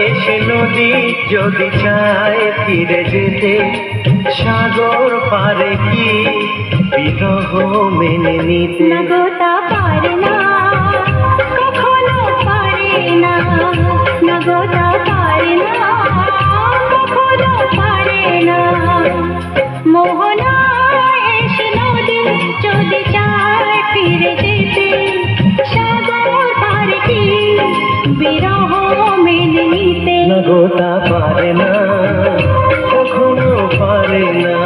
এসে নদী যদি চায় ফিরে যেতে, সাগর পারে কি বিরহ মেনে নিতে? না গো তা পারে না, কখনো পারে না। না গো তা পারে না, কখনো পারে না। মোহনা এসে নদী যদি চায় ফিরে যেতে, সাগর পারে কি বিরহ মেনে নিতে? না গো তা পারে না, কখনো পারে না।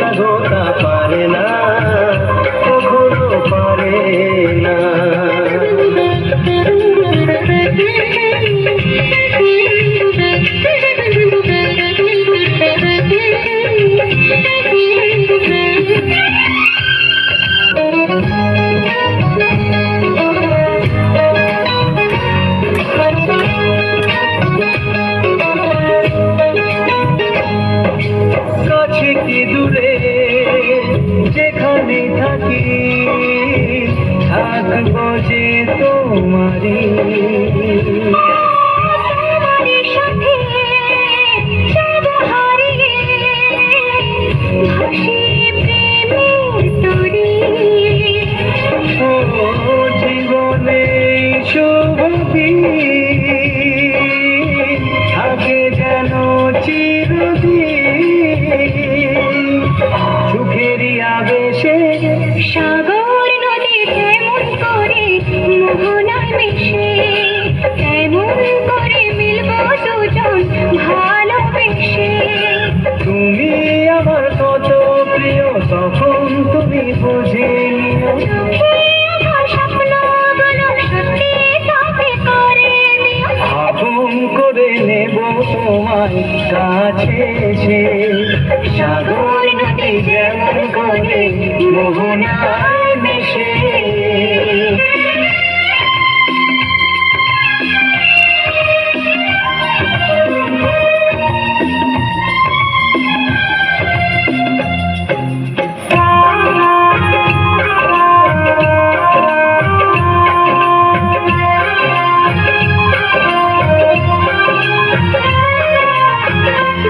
না গো তা পারে না, কখনো পারে না। কাছে কি দূরে যেখানে থাকি, থাকবো যে তোমারি। তোমারই সাথে সব হারিয়ে ভাসি প্রেমের তরি। ও জীবনে শুভ দিন থাকে যেন চিরদিন, সুখেরই আবেশে সাগর নদী যেমন করে মোহনায় মিশে, তেমন করে মিলব দুজন ভালোবেসে। তুমি আমার কত প্রিয়, তখন তুমি বুঝে নিও। চোখে আমার স্বপ্নগুলো সত্যি তবে করে দিও। আপন করে নেব তোমায় কাছে এসে, সাগর নদী যেমন করে মোহনায় মিশে।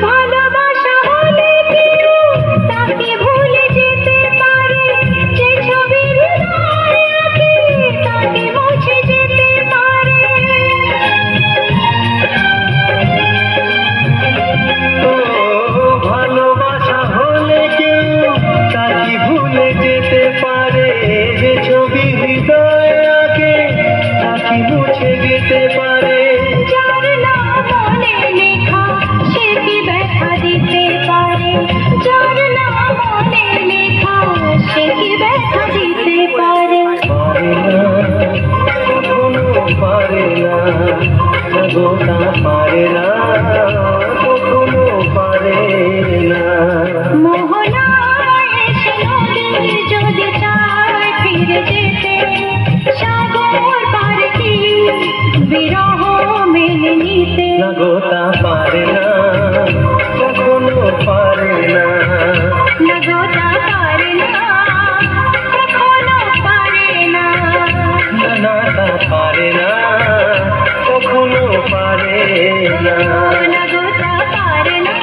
ভালোবাসা হলে কেউ তাকে ভুলে যেতে পারে, যে ছবি হৃদয়ে আঁকে তাকে মুছে যেতে পারে। ও ভালোবাসা হলে কেউ তাকে ভুলে যেতে পারে, যে ছবি হৃদয়ে আঁকে তাকে মুছে যেতে পারে। যার নাম মনে লেখা সে কি ব্যথা দিতে পারে, যার নাম মনে লেখা সে কি ব্যথা দিতে পারে। পারে না, কখনো পারে না। না গো তা পারে না, কখনো পারে না। মোহনা এসে নদী যদি চায় ফিরে যেতে, সাগর পারে কি বিরহ মেনে নিতে? না গো তা পারে না, কখনো পারে না। না গো তা পারে না, কখনো পারে না। না না তা পারে না, কখনো পারে না। না গো তা পারে না।